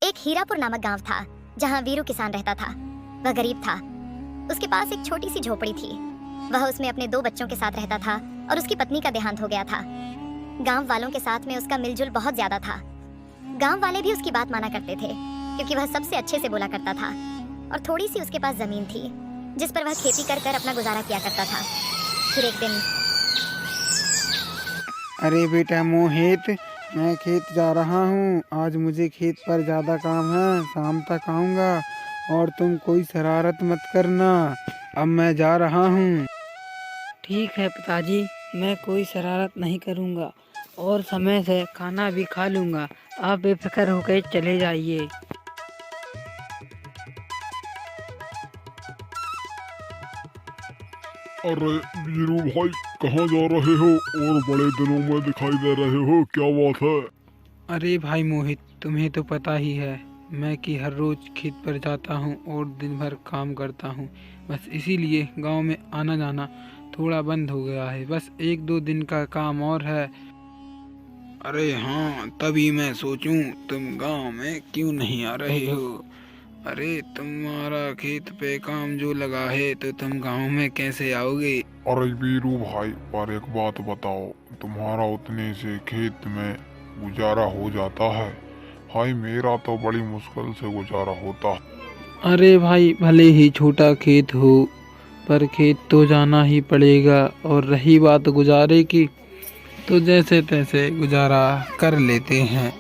एक हीरापुर नामक गांव था जहां वीरू किसान रहता था। वह गरीब था। उसके पास एक छोटी सी झोपड़ी थी। वह उसमें अपने 2 बच्चों के साथ रहता था और उसकी पत्नी का देहांत हो गया था। गांव वालों के साथ में उसका मिलजुल बहुत ज्यादा था। गांव वाले भी उसकी बात माना करते थे क्योंकि वह सबसे अच्छे से बोला करता था और थोड़ी सी उसके पास जमीन थी जिस पर वह खेती कर कर अपना गुजारा किया करता था। फिर एक दिन, अरे बेटा मोहित, मैं खेत जा रहा हूँ। आज मुझे खेत पर ज़्यादा काम है, शाम तक आऊँगा और तुम कोई शरारत मत करना। अब मैं जा रहा हूँ। ठीक है पिताजी, मैं कोई शरारत नहीं करूँगा और समय से खाना भी खा लूँगा। आप बेफिक्र होकर चले जाइए। अरे वीरू भाई, कहाँ जा रहे हो और बड़े दिनों में दिखाई दे रहे हो, क्या बात है? अरे भाई मोहित, तुम्हें तो पता ही है मैं कि हर रोज़ खेत पर जाता हूँ और दिन भर काम करता हूँ। बस इसीलिए गांव में आना जाना थोड़ा बंद हो गया है। बस 1-2 दिन का काम और है। अरे हाँ, तभी मैं सोचूं तुम गांव में क्यों नहीं आ रहे हो। अरे तुम्हारा खेत पे काम जो लगा है तो तुम गांव में कैसे आओगे। अरे वीरू भाई, पर एक बात बताओ, तुम्हारा उतने से खेत में गुजारा हो जाता है? भाई मेरा तो बड़ी मुश्किल से गुजारा होता है। अरे भाई, भले ही छोटा खेत हो पर खेत तो जाना ही पड़ेगा। और रही बात गुजारे की, तो जैसे तैसे गुजारा कर लेते हैं।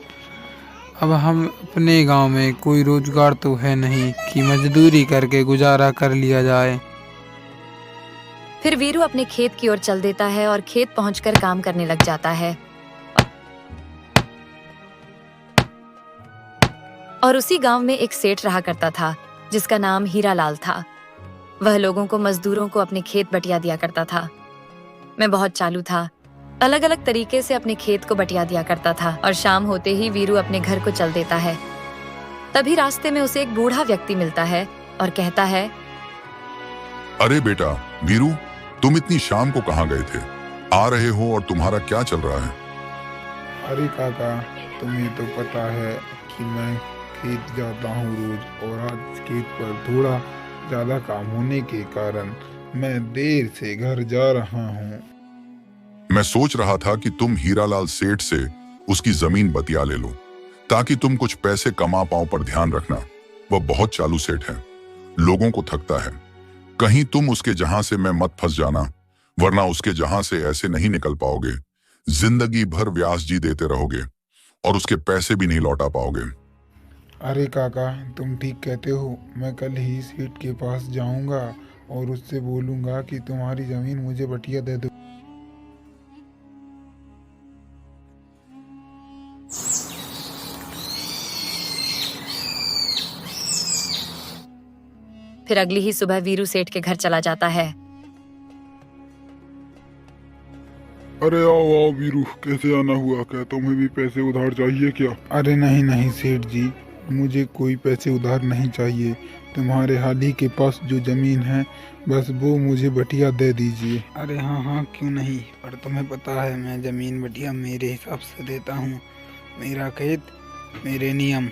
अब हम अपने गांव में कोई रोजगार तो है नहीं कि मजदूरी करके गुजारा कर लिया जाए। फिर वीरू अपने खेत की ओर चल देता है और खेत पहुंचकर काम करने लग जाता है। और उसी गांव में एक सेठ रहा करता था जिसका नाम हीरालाल था। वह लोगों को, मजदूरों को अपने खेत बटिया दिया करता था। मैं बहुत चालू था, अलग अलग तरीके से अपने खेत को बटिया दिया करता था। और शाम होते ही वीरू अपने घर को चल देता है। तभी रास्ते में उसे एक बूढ़ा व्यक्ति मिलता है और कहता है, अरे बेटा वीरू, तुम इतनी शाम को कहाँ गए थे? आ रहे हो और तुम्हारा क्या चल रहा है? अरे काका, तुम्हें तो पता है कि मैं खेत जाता हूँ रोज, और आज खेत पर थोड़ा ज़्यादा काम होने के कारण मैं देर से घर जा रहा हूँ। मैं सोच रहा था कि तुम हीरालाल सेठ से उसकी जमीन बतिया ले लो ताकि तुम कुछ पैसे कमा पाओ, पर ध्यान रखना वह बहुत चालू सेठ है, लोगों को थकता है। कहीं तुम उसके जहां से मैं मत फंस जाना, वरना उसके जहां से ऐसे नहीं निकल पाओगे। जिंदगी भर व्यास जी देते रहोगे और उसके पैसे भी नहीं लौटा पाओगे। अरे काका, तुम ठीक कहते हो। मैं कल ही सेठ के पास जाऊंगा और उससे बोलूंगा कि तुम्हारी जमीन मुझे बटिया दे दो। फिर अगली ही सुबह वीरू सेठ के घर चला जाता है। अरे आओ आओ वीरू, कैसे आना हुआ? क्या तुम्हें भी पैसे उधार चाहिए क्या? अरे नहीं नहीं सेठ जी, मुझे कोई पैसे उधार नहीं चाहिए। तुम्हारे हाल ही के पास जो जमीन है, बस वो मुझे बटिया दे दीजिए। अरे हाँ हाँ, क्यों नहीं, पर तुम्हें पता है मैं जमीन बटिया मेरे हिसाब से देता हूँ। मेरा खेत, मेरे नियम।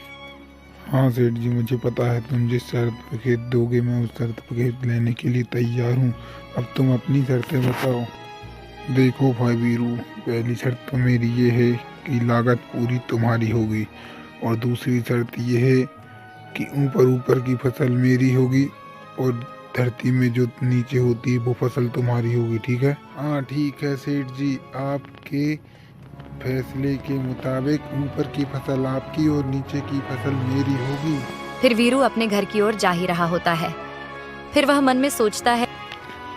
हाँ सेठ जी, मुझे पता है तुम जिस शर्त पे खेत दोगे मैं उस शर्त पे खेत लेने के लिए तैयार हूँ। अब तुम अपनी शर्तें बताओ। देखो भाई वीरू, पहली शर्त तो मेरी ये है कि लागत पूरी तुम्हारी होगी, और दूसरी शर्त ये है कि ऊपर ऊपर की फसल मेरी होगी और धरती में जो नीचे होती है वो फसल तुम्हारी होगी। ठीक है? हाँ ठीक है सेठ जी, आपके फैसले के मुताबिक ऊपर की फसल आपकी और नीचे की फसल मेरी होगी। फिर वीरू अपने घर की ओर जा ही रहा होता है। फिर वह मन में सोचता है,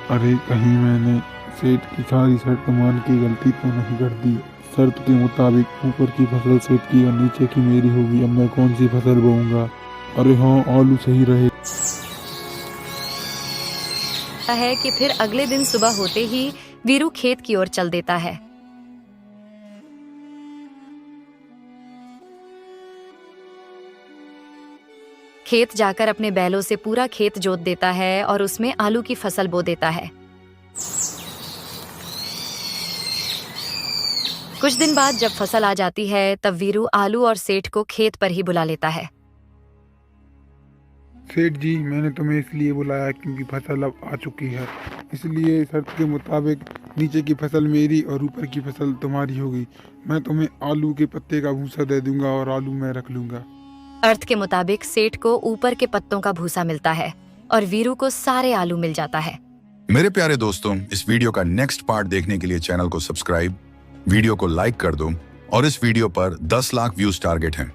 अरे कहीं मैंने सेठ की सारी शर्त मान के गलती तो नहीं कर दी। शर्त के मुताबिक ऊपर की फसल सेठ की और नीचे की मेरी होगी। अब मैं कौन सी फसल बोऊंगा? अरे हाँ, आलू सही रहे। है कि फिर अगले दिन सुबह होते ही वीरू खेत की ओर चल देता है। खेत जाकर अपने बैलों से पूरा खेत जोत देता है और उसमें आलू की फसल बो देता है। कुछ दिन बाद जब फसल आ जाती है, तब वीरू आलू और सेठ को खेत पर ही बुला लेता है। सेठ जी, मैंने तुम्हें इसलिए बुलाया क्योंकि फसल अब आ चुकी है, इसलिए शर्त के मुताबिक नीचे की फसल मेरी और ऊपर की फसल तुम्हारी होगी। मैं तुम्हें आलू के पत्ते का भूसा दे दूंगा और आलू मैं रख लूंगा। अर्थ के मुताबिक सेठ को ऊपर के पत्तों का भूसा मिलता है और वीरू को सारे आलू मिल जाता है। मेरे प्यारे दोस्तों, इस वीडियो का नेक्स्ट पार्ट देखने के लिए चैनल को सब्सक्राइब, वीडियो को लाइक कर दो और इस वीडियो पर 10 लाख व्यूज टारगेट है।